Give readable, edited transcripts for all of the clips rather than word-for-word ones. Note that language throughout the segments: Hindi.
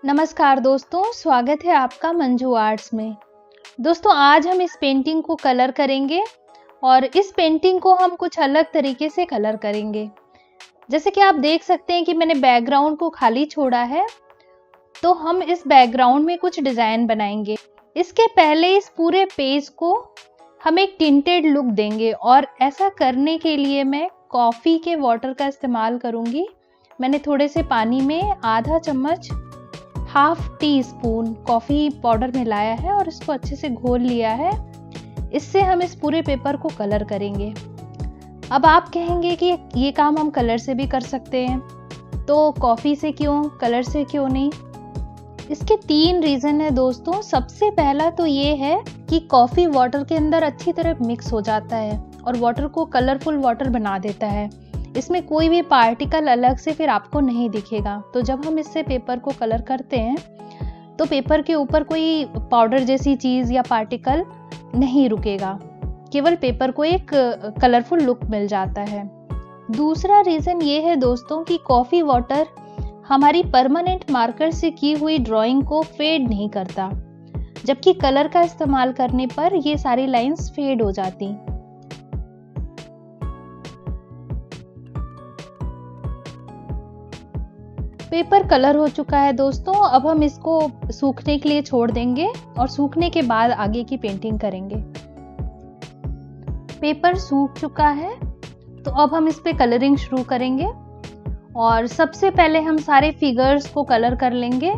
नमस्कार दोस्तों, स्वागत है आपका मंजू आर्ट्स में। दोस्तों आज हम इस पेंटिंग को कलर करेंगे और इस पेंटिंग को हम कुछ अलग तरीके से कलर करेंगे। जैसे कि आप देख सकते हैं कि मैंने बैकग्राउंड को खाली छोड़ा है, तो हम इस बैकग्राउंड में कुछ डिजाइन बनाएंगे। इसके पहले इस पूरे पेज को हम एक टिंटेड लुक देंगे और ऐसा करने के लिए मैं कॉफी के वाटर का इस्तेमाल करूंगी। मैंने थोड़े से पानी में आधा चम्मच half tea spoon coffee powder मिलाया है और इसको अच्छे से घोल लिया है। इससे हम इस पूरे पेपर को कलर करेंगे। अब आप कहेंगे कि ये काम हम कलर से भी कर सकते हैं, तो कॉफी से क्यों, कलर से क्यों नहीं? इसके 3 रीजन है दोस्तों। सबसे पहला तो ये है कि कॉफी वाटर के अंदर अच्छी तरह मिक्स हो जाता है और वाटर को कलरफुल वाटर बना देता है। इसमें कोई भी पार्टिकल अलग से फिर आपको नहीं दिखेगा। तो जब हम इससे पेपर को कलर करते हैं तो पेपर के ऊपर कोई पाउडर जैसी चीज या पार्टिकल नहीं रुकेगा, केवल पेपर को एक कलरफुल लुक मिल जाता है। दूसरा रीजन ये है दोस्तों कि कॉफी वाटर हमारी परमानेंट मार्कर से की हुई ड्राइंग को फेड नहीं करता, जबकि कलर का इस्तेमाल करने पर ये सारी लाइंस फेड हो जाती। पेपर कलर हो चुका है दोस्तों। अब हम इसको सूखने के लिए छोड़ देंगे और सूखने के बाद आगे की पेंटिंग करेंगे। पेपर सूख चुका है, तो अब हम इस पे कलरिंग शुरू करेंगे और सबसे पहले हम सारे फिगर्स को कलर कर लेंगे।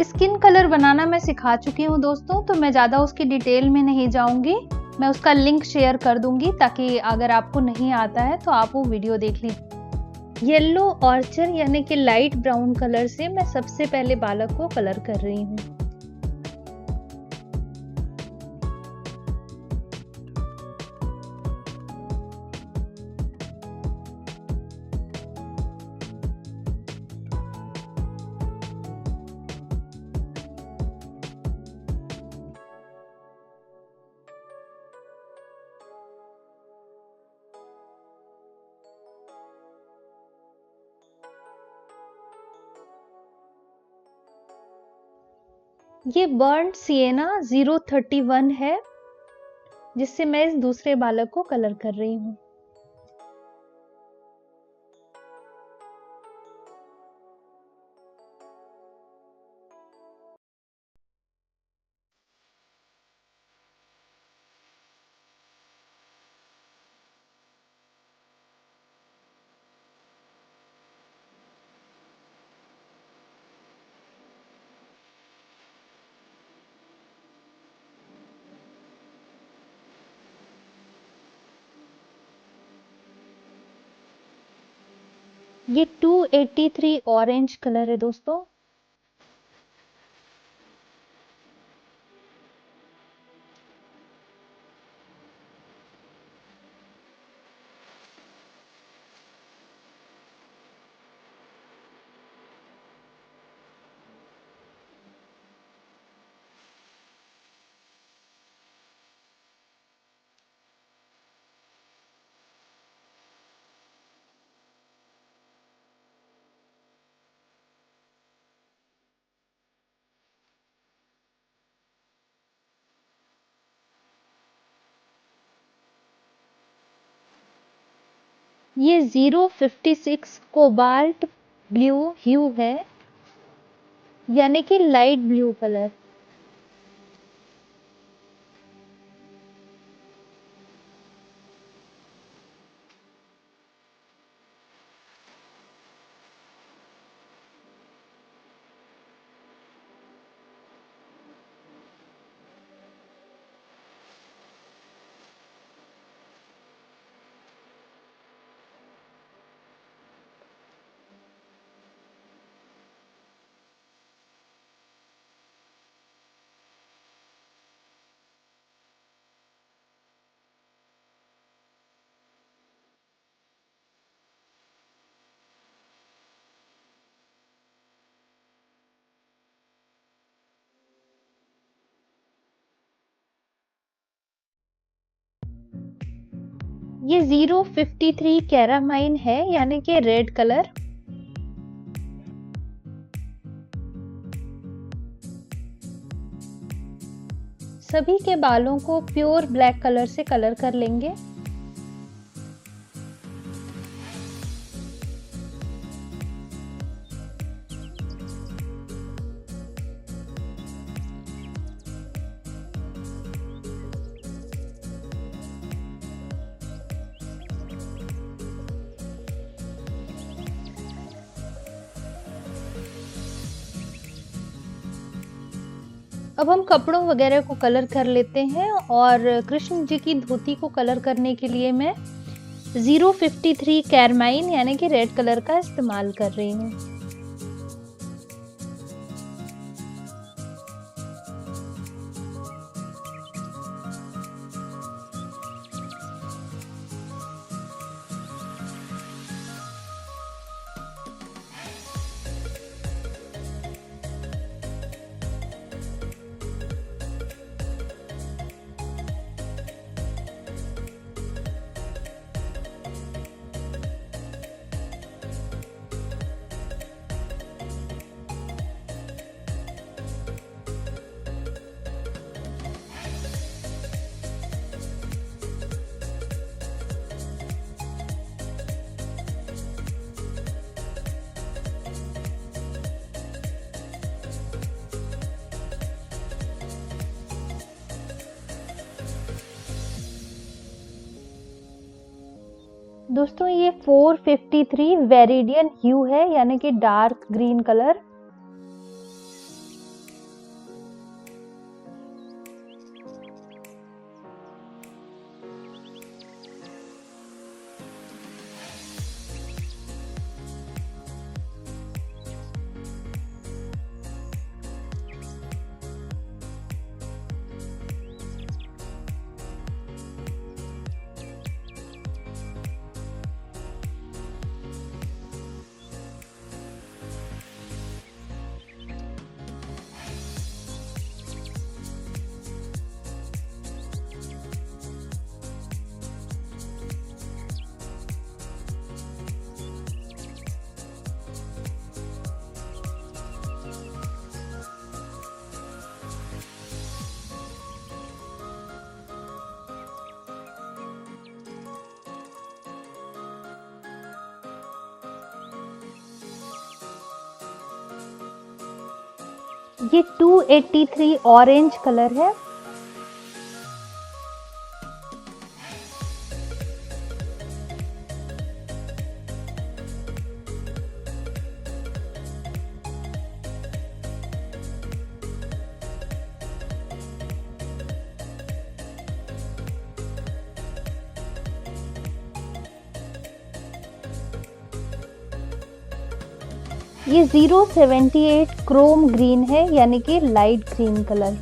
स्किन कलर बनाना मैं सिखा चुकी हूँ दोस्तों, तो मैं ज़्यादा उसकी डिटेल में नहीं जाऊंगी। मैं उसका लिंक शेयर कर दूंगी ताकि अगर आपको नहीं आता है तो आप वो वीडियो देख लीजिए। येलो ऑर्चर यानी कि लाइट ब्राउन कलर से मैं सबसे पहले बालक को कलर कर रही हूँ। ये बर्न्ड सिएना 031 है, जिससे मैं इस दूसरे बालक को कलर कर रही हूँ। ये 283 ऑरेंज कलर है दोस्तों। ये 056 कोबाल्ट ब्लू ह्यू है, यानी कि लाइट ब्लू कलर। ये 053 कैरामाइन है, यानी कि रेड कलर। सभी के बालों को प्योर ब्लैक कलर से कलर कर लेंगे। अब हम कपड़ों वगैरह को कलर कर लेते हैं और कृष्ण जी की धोती को कलर करने के लिए मैं 053 कैरमाइन यानी कि रेड कलर का इस्तेमाल कर रही हूँ। दोस्तों ये 453 वेरिडियन ह्यू है यानी कि डार्क ग्रीन कलर। ये 283 ऑरेंज कलर है। ये 078 क्रोम ग्रीन है यानी कि light green colour.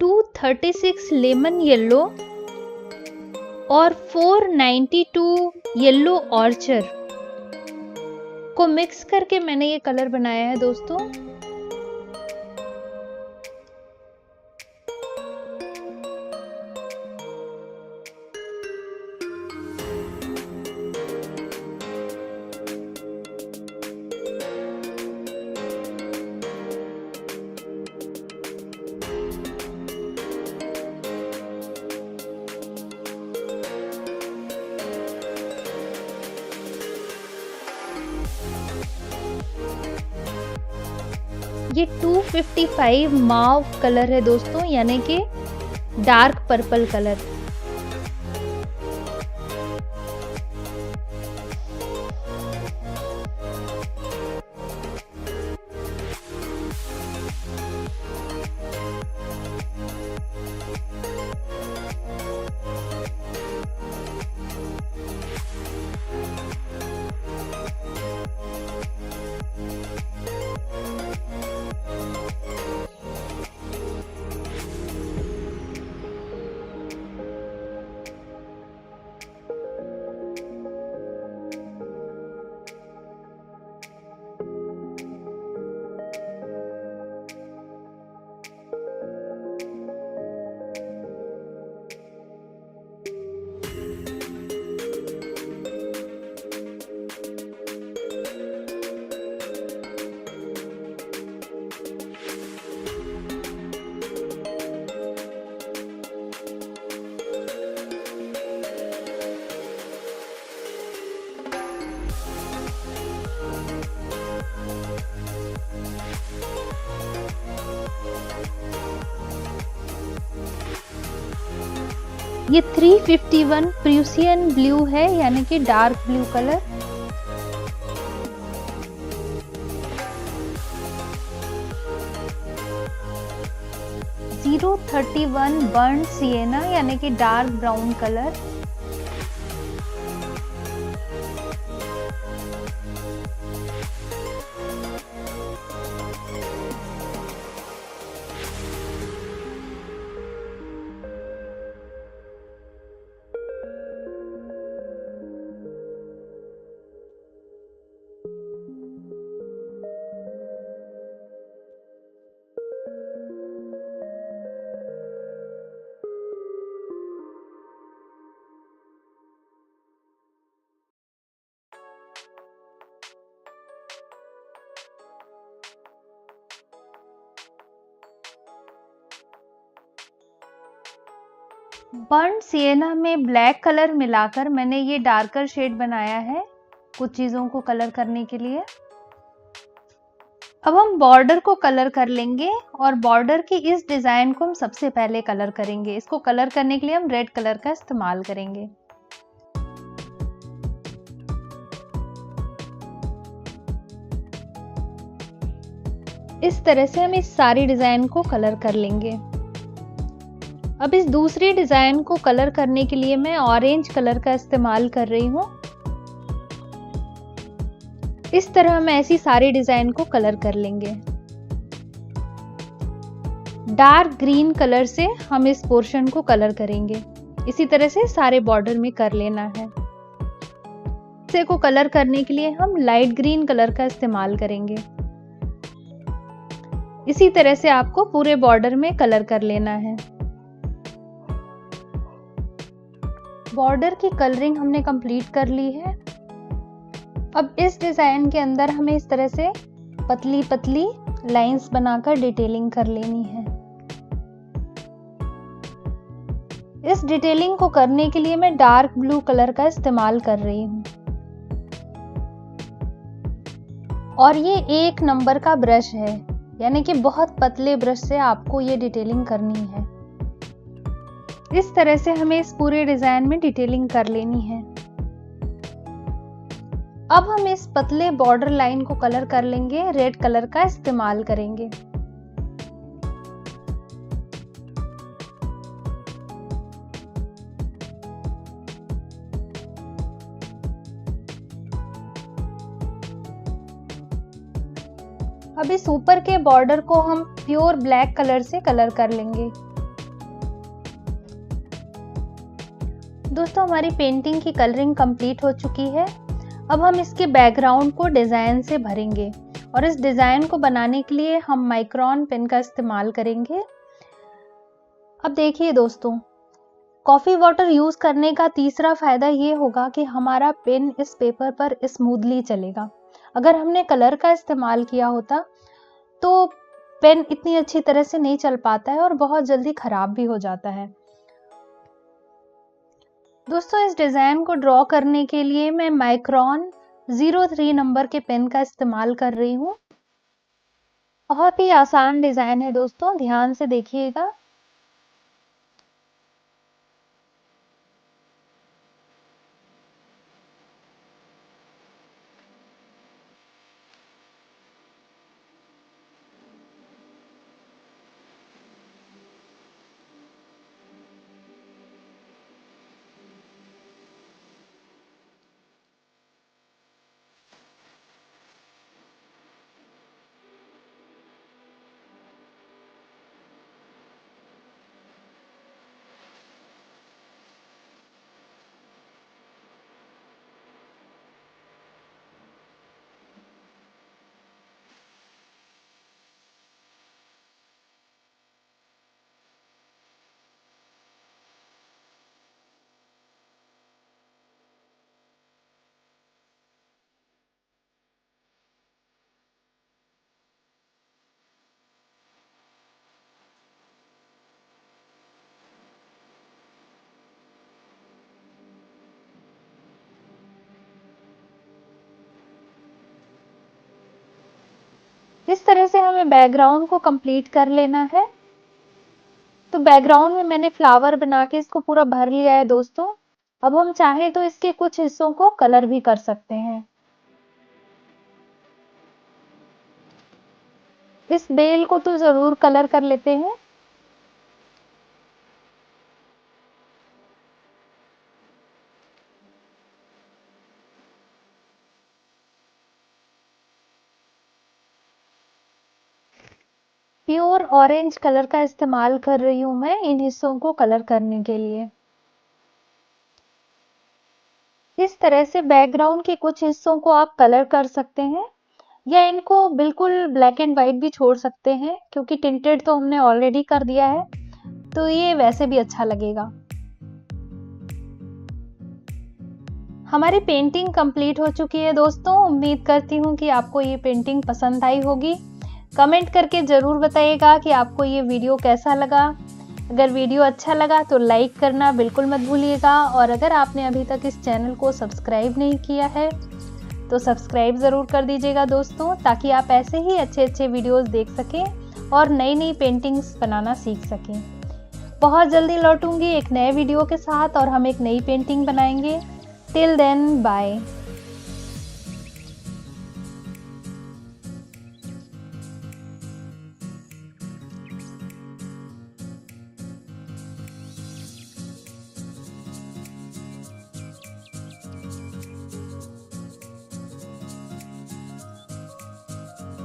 Two 36 lemon yellow और 492 येलो ऑर्चर को मिक्स करके मैंने ये कलर बनाया है दोस्तों। ये 255 माव कलर है दोस्तों यानी कि डार्क पर्पल कलर। ये 351 प्रूसियन ब्लू है, यानी कि dark blue colour. Zero 31 burnt sienna, यानी कि dark brown colour. Burnt sienna में ब्लैक कलर मिलाकर मैंने ये डार्कर शेड बनाया है कुछ चीजों को कलर करने के लिए। अब हम बॉर्डर को कलर कर लेंगे और बॉर्डर की इस डिजाइन को हम सबसे पहले कलर करेंगे। इसको कलर करने के लिए हम रेड कलर का इस्तेमाल करेंगे। इस तरह से हम इस सारी डिजाइन को कलर कर लेंगे। अब इस दूसरी डिजाइन को कलर करने के लिए मैं ऑरेंज कलर का इस्तेमाल कर रही हूँ। इस तरह हम ऐसी सारी डिजाइन को कलर कर लेंगे। डार्क ग्रीन कलर से हम इस पोर्शन को कलर करेंगे। इसी तरह से सारे बॉर्डर में कर लेना है। इसे को कलर करने के लिए हम लाइट ग्रीन कलर का इस्तेमाल करेंगे। इसी तरह से आपको पूरे बॉर्डर में कलर कर लेना है। बॉर्डर की कलरिंग हमने कंप्लीट कर ली है। अब इस डिजाइन के अंदर हमें इस तरह से पतली पतली लाइंस बनाकर डिटेलिंग कर लेनी है। इस डिटेलिंग को करने के लिए मैं डार्क ब्लू कलर का इस्तेमाल कर रही हूँ और ये 1 नंबर का ब्रश है, यानी कि बहुत पतले ब्रश से आपको ये डिटेलिंग करनी है। इस तरह से हमें इस पूरे डिजाइन में डिटेलिंग कर लेनी है। अब हम इस पतले बॉर्डर लाइन को कलर कर लेंगे, रेड कलर का इस्तेमाल करेंगे। अब इस ऊपर के बॉर्डर को हम प्योर ब्लैक कलर से कलर कर लेंगे। दोस्तों, हमारी पेंटिंग की कलरिंग कंप्लीट हो चुकी है। अब हम इसके बैकग्राउंड को डिजाइन से भरेंगे और इस डिजाइन को बनाने के लिए हम माइक्रोन पेन का इस्तेमाल करेंगे। अब देखिए दोस्तों, कॉफी वाटर यूज करने का तीसरा फायदा ये होगा कि हमारा पेन इस पेपर पर स्मूथली चलेगा। अगर हमने कलर का इस्तेमाल किया होता तो पेन इतनी अच्छी तरह से नहीं चल पाता है और बहुत जल्दी खराब भी हो जाता है। दोस्तों, इस डिजाइन को ड्रॉ करने के लिए मैं माइक्रोन 03 नंबर के पेन का इस्तेमाल कर रही हूँ। बहुत ही आसान डिजाइन है दोस्तों, ध्यान से देखिएगा। इस तरह से हमें बैकग्राउंड को कंप्लीट कर लेना है। तो बैकग्राउंड में मैंने फ्लावर बना के इसको पूरा भर लिया है दोस्तों। अब हम चाहें तो इसके कुछ हिस्सों को कलर भी कर सकते हैं। इस बेल को तो जरूर कलर कर लेते हैं। प्योर ऑरेंज कलर का इस्तेमाल कर रही हूं मैं इन हिस्सों को कलर करने के लिए। इस तरह से बैकग्राउंड के कुछ हिस्सों को आप कलर कर सकते हैं, या इनको बिल्कुल ब्लैक एंड व्हाइट भी छोड़ सकते हैं, क्योंकि टिंटेड तो हमने ऑलरेडी कर दिया है, तो ये वैसे भी अच्छा लगेगा। हमारी पेंटिंग कंप्लीट हो चुकी है दोस्तों। उम्मीद करती हूँ कि आपको ये पेंटिंग पसंद आई होगी। कमेंट करके ज़रूर बताइएगा कि आपको ये वीडियो कैसा लगा। अगर वीडियो अच्छा लगा तो लाइक करना बिल्कुल मत भूलिएगा, और अगर आपने अभी तक इस चैनल को सब्सक्राइब नहीं किया है तो सब्सक्राइब ज़रूर कर दीजिएगा दोस्तों, ताकि आप ऐसे ही अच्छे अच्छे वीडियोस देख सकें और नई नई पेंटिंग्स बनाना सीख सकें। बहुत जल्दी लौटूंगी एक नए वीडियो के साथ और हम एक नई पेंटिंग बनाएंगे। Till then bye.